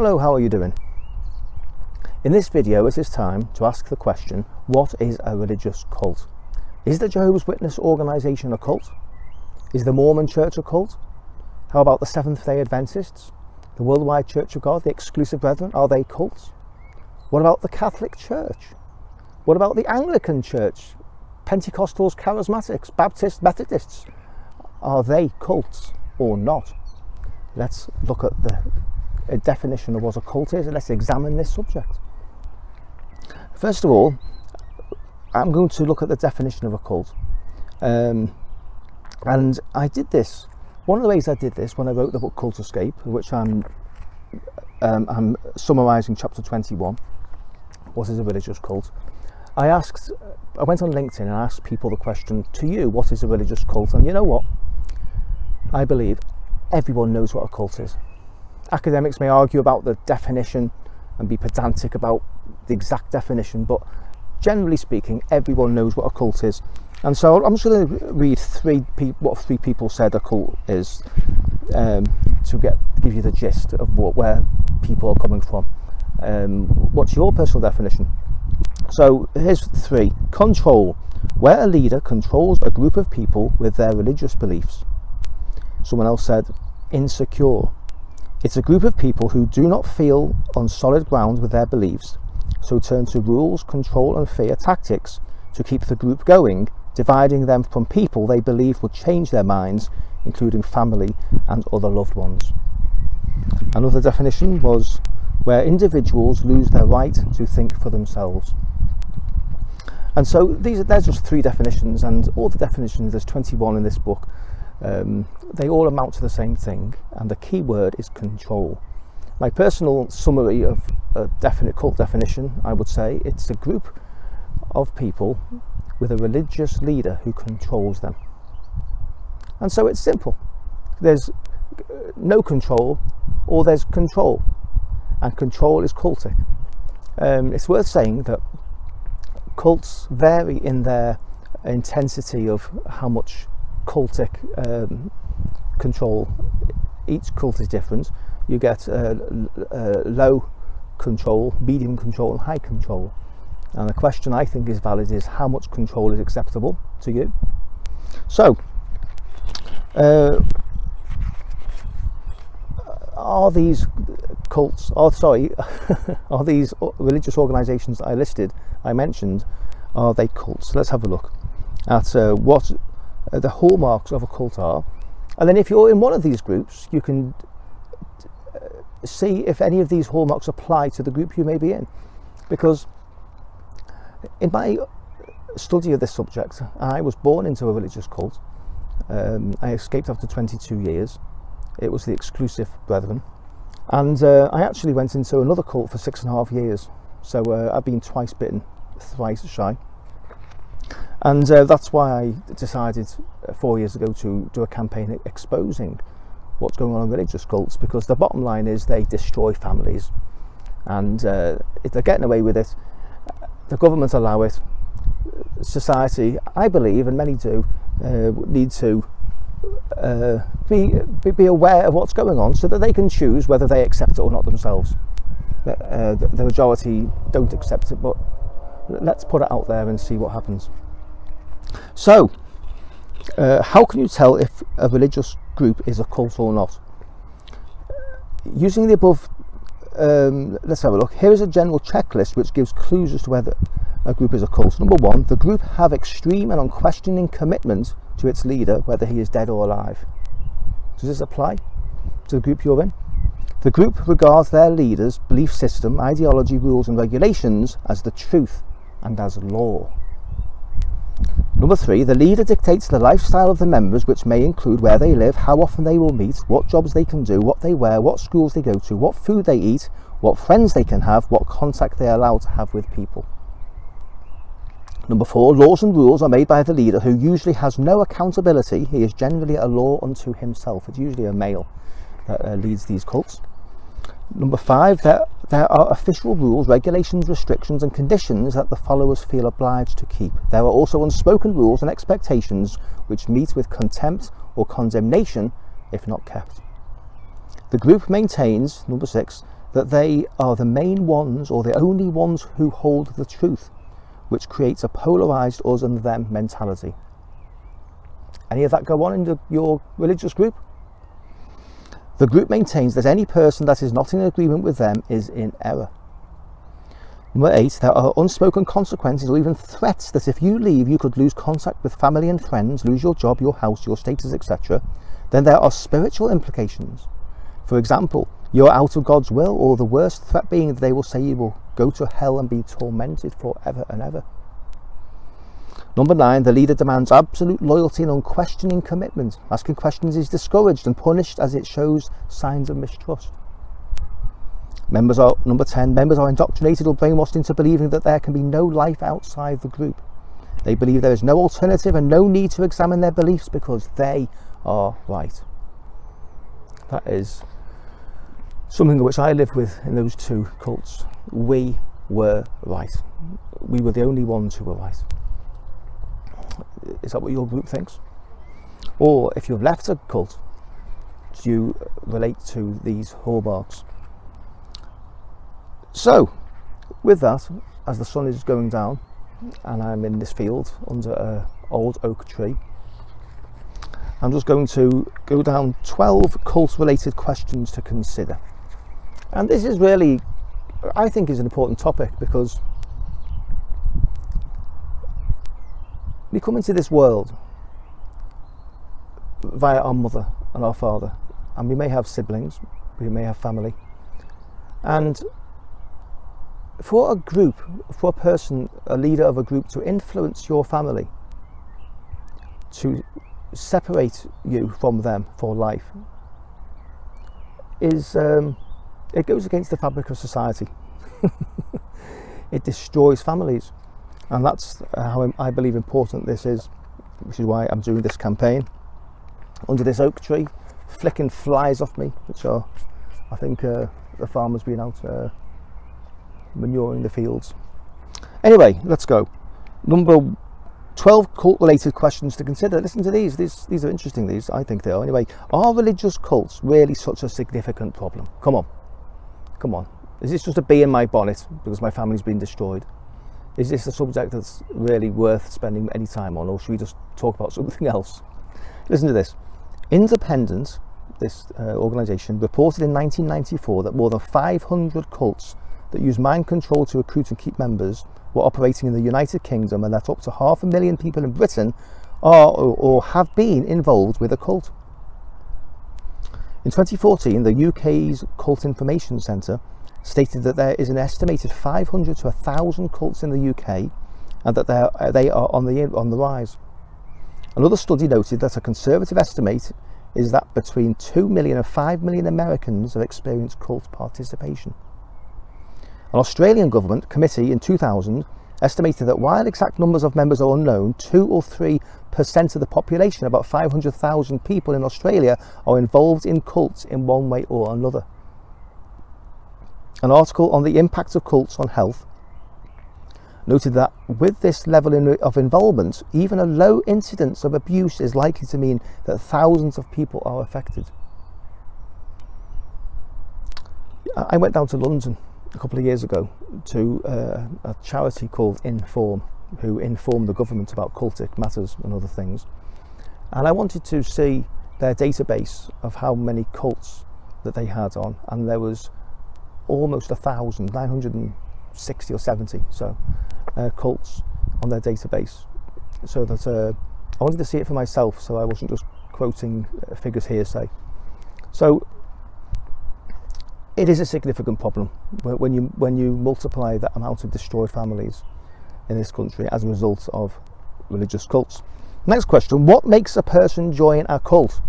Hello, how are you doing? In this video it is time to ask the question, what is a religious cult? Is the Jehovah's Witness organisation a cult? Is the Mormon Church a cult? How about the Seventh-day Adventists? The Worldwide Church of God, the Exclusive Brethren, are they cults? What about the Catholic Church? What about the Anglican Church? Pentecostals, Charismatics, Baptists, Methodists? Are they cults or not? Let's look at the definition of what a cult is and let's examine this subject. First of all, I'm going to look at the definition of a cult. And I did this. One of the ways I did this when I wrote the book Cult Escape, which I'm summarising chapter 21, what is a religious cult? I went on LinkedIn and asked people the question, to you, what is a religious cult? And you know what? I believe everyone knows what a cult is. Academics may argue about the definition and be pedantic about the exact definition, but generally speaking, everyone knows what a cult is. And so I'm just going to read what three people said a cult is, to give you the gist of where people are coming from. What's your personal definition? So here's three. Control, where a leader controls a group of people with their religious beliefs. Someone else said insecure. It's a group of people who do not feel on solid ground with their beliefs, so turn to rules, control and fear tactics to keep the group going, dividing them from people they believe will change their minds, including family and other loved ones. Another definition was where individuals lose their right to think for themselves. And so there's just three definitions, and all the definitions, there's 21 in this book, they all amount to the same thing, and the key word is control. My personal summary of a definite cult definition, I would say it's a group of people with a religious leader who controls them. And so it's simple. There's no control or there's control, and control is cultic. It's worth saying that cults vary in their intensity of how much cultic control. Each cult is different. You get low control, medium control and high control. And the question I think is valid is how much control is acceptable to you? So, are these cults, are these religious organisations that I mentioned, are they cults? Let's have a look at what the hallmarks of a cult are. And then if you're in one of these groups, you can see if any of these hallmarks apply to the group you may be in. Because in my study of this subject, I was born into a religious cult. I escaped after 22 years. It was the Exclusive Brethren. And I actually went into another cult for 6.5 years. So I've been twice bitten, thrice shy. And that's why I decided 4 years ago to do a campaign exposing what's going on in religious cults, because the bottom line is they destroy families, and if they're getting away with it, the government allow it. Society, I believe, and many do, need to be aware of what's going on so that they can choose whether they accept it or not themselves. The majority don't accept it, but let's put it out there and see what happens. So, how can you tell if a religious group is a cult or not? Using the above, let's have a look. Here is a general checklist which gives clues as to whether a group is a cult. Number one, the group have extreme and unquestioning commitment to its leader, whether he is dead or alive. Does this apply to the group you're in? The group regards their leader's belief system, ideology, rules and regulations as the truth and as law. Number three, the leader dictates the lifestyle of the members, which may include where they live, how often they will meet, what jobs they can do, what they wear, what schools they go to, what food they eat, what friends they can have, what contact they are allowed to have with people. Number four, laws and rules are made by the leader, who usually has no accountability. He is generally a law unto himself. It's usually a male that leads these cults. Number five, there are official rules, regulations, restrictions and conditions that the followers feel obliged to keep. There are also unspoken rules and expectations which meet with contempt or condemnation if not kept. The group maintains, number six, that they are the main ones or the only ones who hold the truth, which creates a polarized us and them mentality. Any of that go on in your religious group? The group maintains that any person that is not in agreement with them is in error. Number 8, there are unspoken consequences or even threats that if you leave, you could lose contact with family and friends, lose your job, your house, your status, etc. Then there are spiritual implications. For example, you're out of God's will, or the worst threat being that they will say you will go to hell and be tormented forever and ever. Number 9, the leader demands absolute loyalty and unquestioning commitment. Asking questions is discouraged and punished as it shows signs of mistrust. Number 10, members are indoctrinated or brainwashed into believing that there can be no life outside the group. They believe there is no alternative and no need to examine their beliefs because they are right. That is something which I live with in those two cults. We were right. We were the only ones who were right. Is that what your group thinks? Or if you've left a cult, do you relate to these hallmarks? So, with that, as the sun is going down and I'm in this field under an old oak tree, I'm just going to go down 12 cult-related questions to consider. And this is really, I think, is an important topic because we come into this world via our mother and our father, and we may have siblings, we may have family, and for a group, for a person, a leader of a group to influence your family, to separate you from them for life, is it goes against the fabric of society. It destroys families, and that's how I believe important this is, which is why I'm doing this campaign under this oak tree, flicking flies off me, which are, I think, the farmers being out manuring the fields. Anyway, let's go. Number 12 cult related questions to consider. Listen to these are interesting. These, I think they are anyway. Are religious cults really such a significant problem? Come on, is this just a bee in my bonnet because my family's been destroyed? Is this a subject that's really worth spending any time on, or should we just talk about something else? Listen to this. Independent, this organisation, reported in 1994 that more than 500 cults that use mind control to recruit and keep members were operating in the United Kingdom, and that up to 500,000 people in Britain are or have been involved with a cult. In 2014, the UK's Cult Information Centre stated that there is an estimated 500 to 1,000 cults in the UK, and that they are on the rise. Another study noted that a conservative estimate is that between 2 million and 5 million Americans have experienced cult participation. An Australian government committee in 2000 estimated that while exact numbers of members are unknown, 2 or 3% of the population, about 500,000 people in Australia, are involved in cults in one way or another. An article on the impact of cults on health noted that with this level of involvement, even a low incidence of abuse is likely to mean that thousands of people are affected. I went down to London a couple of years ago to a charity called Inform, who inform the government about cultic matters and other things, and I wanted to see their database of how many cults that they had on, and there was almost 1,000, 960 or 70 cults on their database, so that I wanted to see it for myself, so I wasn't just quoting figures hearsay. So it is a significant problem when you multiply that amount of destroyed families in this country as a result of religious cults. Next question: what makes a person join a cult?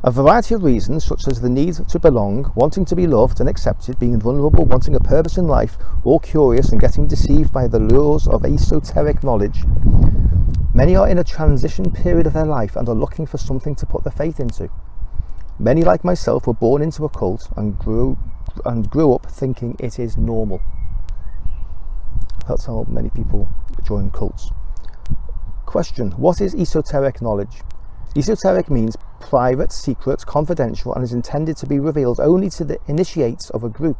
A variety of reasons, such as the need to belong, wanting to be loved and accepted, being vulnerable, wanting a purpose in life, or curious and getting deceived by the lures of esoteric knowledge. Many are in a transition period of their life and are looking for something to put their faith into. Many, like myself, were born into a cult and grew up thinking it is normal. That's how many people join cults. Question: what is esoteric knowledge? Esoteric means private, secret, confidential, and is intended to be revealed only to the initiates of a group.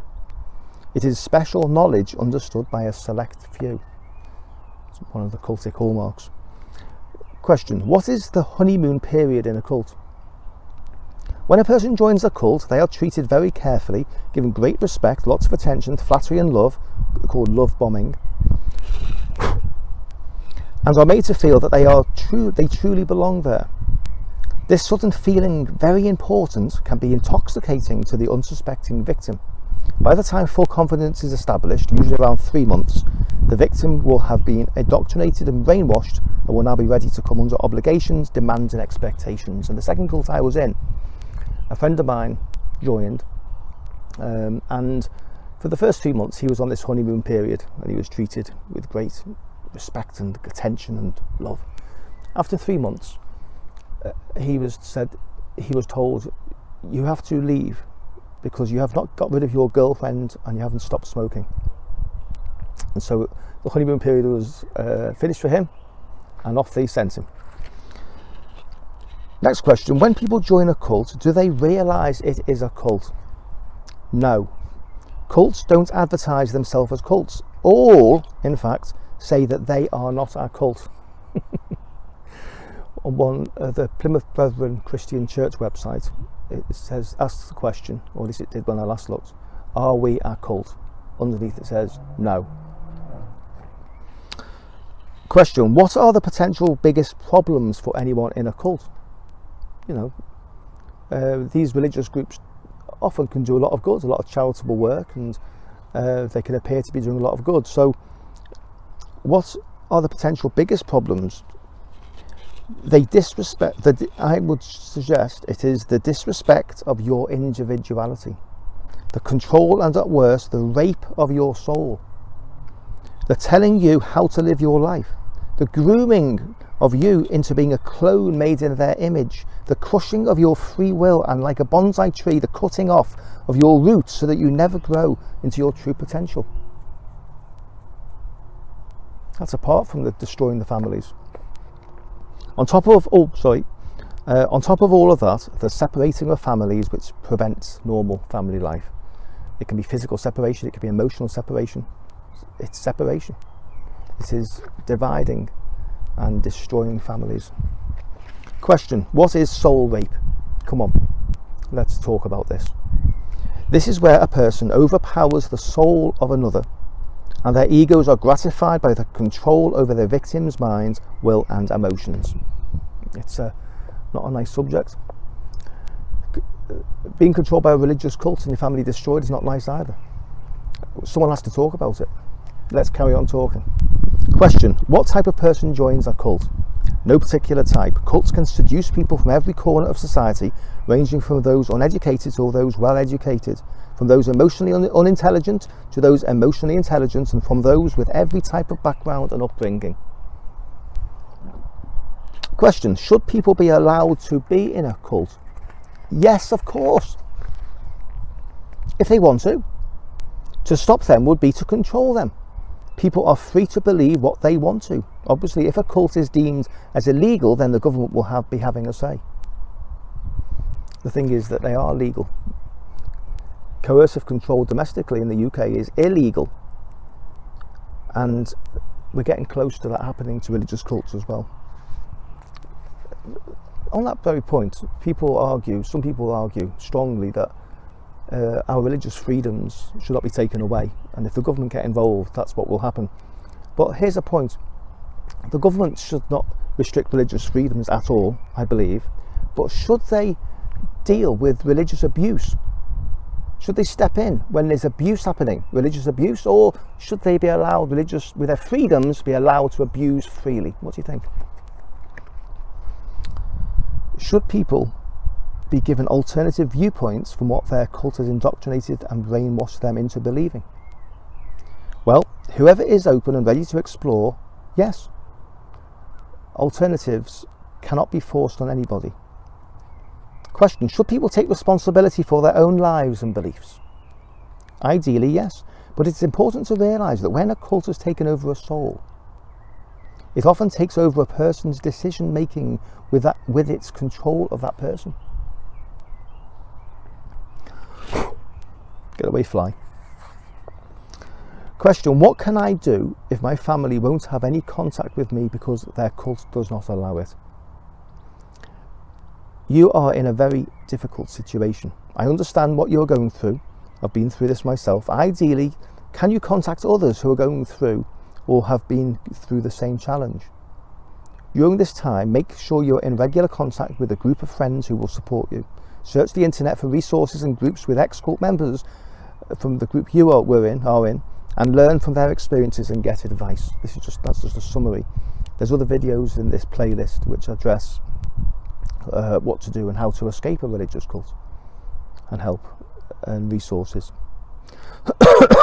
It is special knowledge understood by a select few. It's one of the cultic hallmarks. Question: what is the honeymoon period in a cult? When a person joins a cult, they are treated very carefully, given great respect, lots of attention, flattery and love, called love bombing, and are made to feel that they truly belong there. This sudden feeling, very important, can be intoxicating to the unsuspecting victim. By the time full confidence is established, usually around 3 months, the victim will have been indoctrinated and brainwashed and will now be ready to come under obligations, demands and expectations. And the second cult I was in, a friend of mine joined, and for the first 3 months he was on this honeymoon period and he was treated with great respect and attention and love. After 3 months, he was told, you have to leave because you have not got rid of your girlfriend and you haven't stopped smoking. And so the honeymoon period was finished for him, and off they sent him. Next question: when people join a cult, do they realise it is a cult? No. Cults don't advertise themselves as cults. All, in fact, say that they are not our cult. On the Plymouth Brethren Christian Church website, it says, asks the question, or at least it did when I last looked, are we a cult? Underneath it says no. Question: what are the potential biggest problems for anyone in a cult? You know, these religious groups often can do a lot of good, a lot of charitable work, and they can appear to be doing a lot of good. So what are the potential biggest problems? They disrespect, I would suggest it is the disrespect of your individuality, the control and at worst the rape of your soul, the telling you how to live your life, the grooming of you into being a clone made in their image, the crushing of your free will, and like a bonsai tree, the cutting off of your roots so that you never grow into your true potential. That's apart from the destroying the families. On top of all of that, the separating of families, which prevents normal family life. It can be physical separation, it can be emotional separation. It's separation. It is dividing and destroying families. Question: what is soul rape? Come on, let's talk about this. This is where a person overpowers the soul of another, and their egos are gratified by the control over their victim's minds, will and emotions. It's not a nice subject. Being controlled by a religious cult and your family destroyed is not nice either. Someone has to talk about it. Let's carry on talking. Question: what type of person joins a cult? No particular type. Cults can seduce people from every corner of society, ranging from those uneducated to those well educated, from those emotionally unintelligent to those emotionally intelligent, and from those with every type of background and upbringing. Question: should people be allowed to be in a cult? Yes, of course, if they want to. To stop them would be to control them. People are free to believe what they want to. Obviously, if a cult is deemed as illegal, then the government will be having a say. The thing is that they are legal. Coercive control domestically in the UK is illegal, and we're getting close to that happening to religious cults as well. On that very point, some people argue strongly that our religious freedoms should not be taken away, and if the government get involved, that's what will happen. But here's a point: the government should not restrict religious freedoms at all, I believe, but should they deal with religious abuse? Should they step in when there's abuse happening, religious abuse, or should they be allowed, with their freedoms, be allowed to abuse freely? What do you think? Should people be given alternative viewpoints from what their cult has indoctrinated and brainwashed them into believing? Well, whoever is open and ready to explore, yes. Alternatives cannot be forced on anybody. Question: should people take responsibility for their own lives and beliefs? Ideally, yes, but it's important to realise that when a cult has taken over a soul, It often takes over a person's decision making with its control of that person. Get away, fly. Question: what can I do if my family won't have any contact with me because their cult does not allow it? You are in a very difficult situation. I understand what you're going through. I've been through this myself. Ideally, can you contact others who are going through or have been through the same challenge? During this time, make sure you're in regular contact with a group of friends who will support you. Search the internet for resources and groups with ex-cult members from the group you are in, and learn from their experiences and get advice. That's just a summary. There's other videos in this playlist which address what to do and how to escape a religious cult, and help and resources.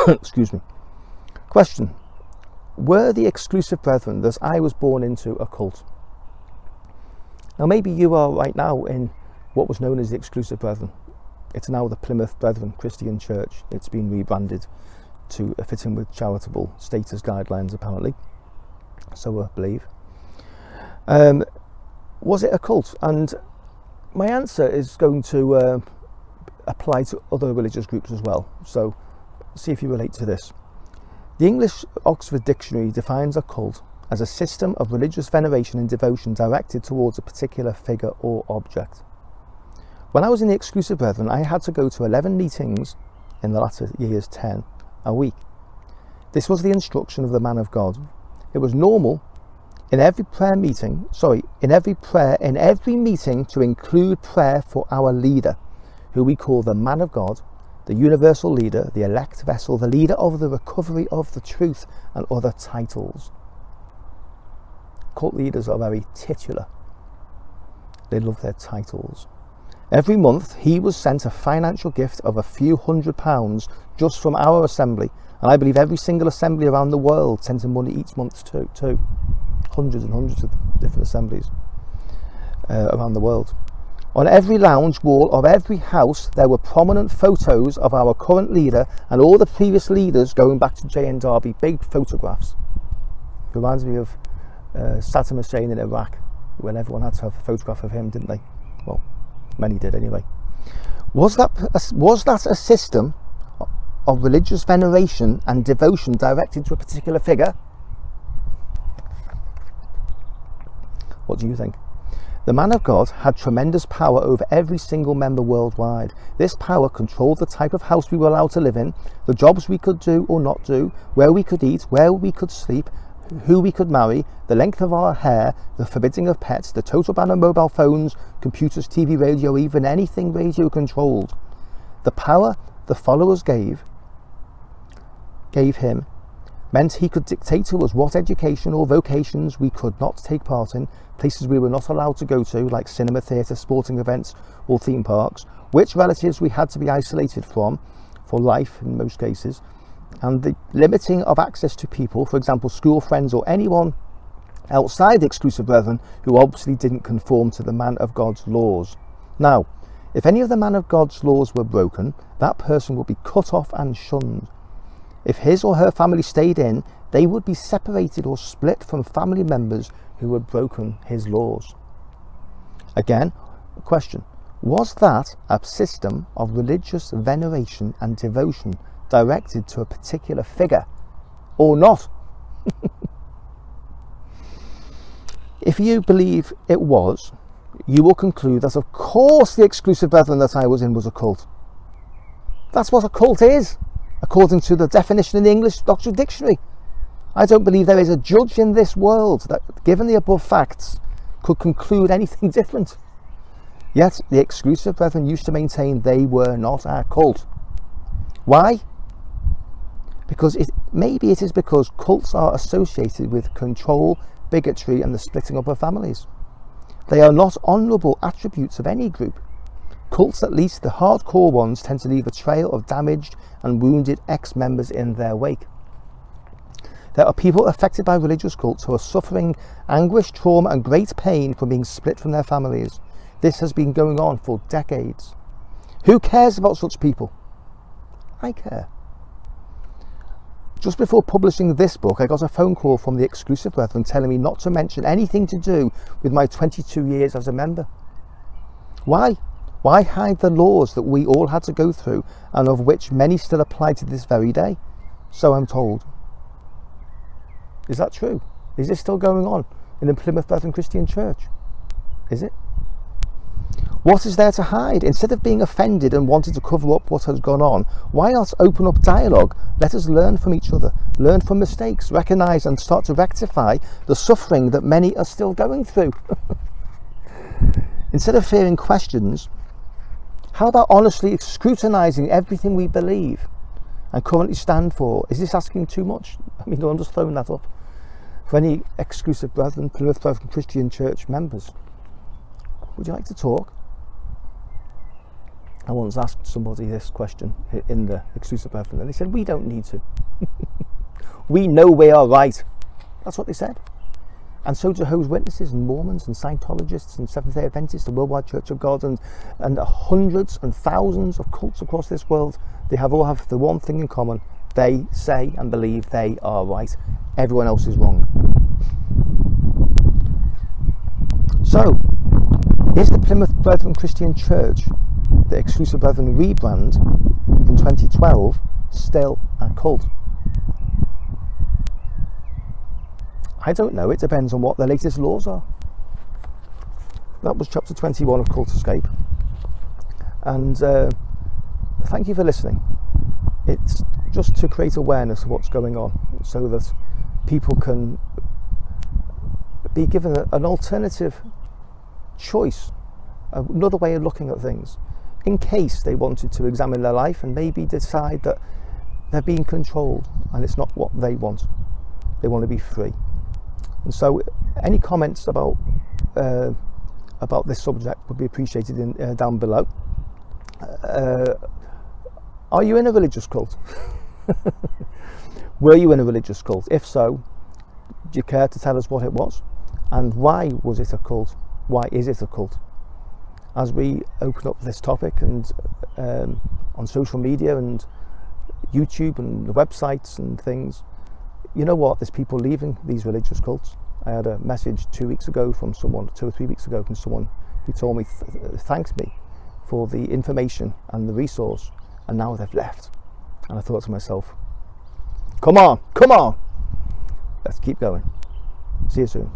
Excuse me. Question: were the exclusive brethren that I was born into a cult? Now maybe you are right now in what was known as the exclusive brethren. It's now the Plymouth Brethren Christian Church. It's been rebranded to fit in with charitable status guidelines, apparently, so I believe. Was it a cult? And my answer is going to apply to other religious groups as well, so see if you relate to this. The English Oxford Dictionary defines a cult as a system of religious veneration and devotion directed towards a particular figure or object. When I was in the exclusive brethren, I had to go to 11 meetings, in the latter years 10, a week. This was the instruction of the man of God. It was normal in every meeting to include prayer for our leader, who we call the man of God, the universal leader, the elect vessel, the leader of the recovery of the truth, and other titles. Cult leaders are very titular. They love their titles. Every month he was sent a financial gift of a few £100 just from our assembly, and I believe every single assembly around the world sent him money each month too. Hundreds and hundreds of different assemblies around the world. On every lounge wall of every house there were prominent photos of our current leader and all the previous leaders going back to J.N. Darby, big photographs. Reminds me of Saddam Hussein in Iraq, when everyone had to have a photograph of him, didn't they? Well, many did anyway. Was that a system of religious veneration and devotion directed to a particular figure? What do you think? The man of God had tremendous power over every single member worldwide. This power controlled the type of house we were allowed to live in, the jobs we could do or not do, where we could eat, where we could sleep, who we could marry, the length of our hair, the forbidding of pets, the total ban on mobile phones, computers, TV, radio, even anything radio controlled. The power the followers gave him meant he could dictate to us what education or vocations we could not take part in, places we were not allowed to go to, like cinema, theatre, sporting events or theme parks, which relatives we had to be isolated from for life in most cases, and the limiting of access to people, for example school friends or anyone outside the exclusive brethren who obviously didn't conform to the man of God's laws. Now, if any of the man of God's laws were broken, that person would be cut off and shunned. If his or her family stayed in, they would be separated or split from family members who had broken his laws. Again, a question: was that a system of religious veneration and devotion directed to a particular figure or not? If you believe it was, you will conclude that of course the exclusive brethren that I was in was a cult. That's what a cult is, according to the definition in the English Oxford Dictionary. I don't believe there is a judge in this world that, given the above facts, could conclude anything different. Yet the exclusive brethren used to maintain they were not a cult. Why? Because maybe it is because cults are associated with control, bigotry and the splitting up of families. They are not honourable attributes of any group. Cults, at least the hardcore ones, tend to leave a trail of damaged and wounded ex-members in their wake. There are people affected by religious cults who are suffering anguish, trauma and great pain from being split from their families. This has been going on for decades. Who cares about such people? I care. Just before publishing this book, I got a phone call from the Exclusive Brethren telling me not to mention anything to do with my 22 years as a member. Why? Why hide the laws that we all had to go through and of which many still apply to this very day? So I'm told. Is that true? Is this still going on in the Plymouth Brethren Christian Church? Is it? What is there to hide? Instead of being offended and wanting to cover up what has gone on, why not open up dialogue? Let us learn from each other, learn from mistakes, recognise and start to rectify the suffering that many are still going through. Instead of fearing questions, how about honestly scrutinising everything we believe and currently stand for? Is this asking too much? I mean, I'm just throwing that up. For any Exclusive Brethren, Plymouth Brethren Christian Church members, would you like to talk? I once asked somebody this question in the Exclusive Brethren, and they said, we don't need to. We know we are right. That's what they said. And so Jehovah's Witnesses and Mormons and Scientologists and Seventh-day Adventists and Worldwide Church of God and hundreds and thousands of cults across this world, they all have the one thing in common. They say and believe they are right. Everyone else is wrong. So, is the Plymouth Brethren Christian Church, the Exclusive Brethren rebrand in 2012, still a cult? I don't know, it depends on what the latest laws are. That was chapter 21 of Cult Escape. And thank you for listening. It's just to create awareness of what's going on so that people can be given an alternative choice, another way of looking at things, in case they wanted to examine their life and maybe decide that they're being controlled and it's not what they want. They want to be free. And so any comments about this subject would be appreciated down below. Are you in a religious cult? Were you in a religious cult? If so, do you care to tell us what it was? And why was it a cult? Why is it a cult? As we open up this topic and on social media and YouTube and the websites and things, you know what, there's people leaving these religious cults. I had a message 2 weeks ago from someone, 2 or 3 weeks ago, from someone who told me, thanks me for the information and the resource, and now they've left. And I thought to myself, come on, let's keep going. See you soon.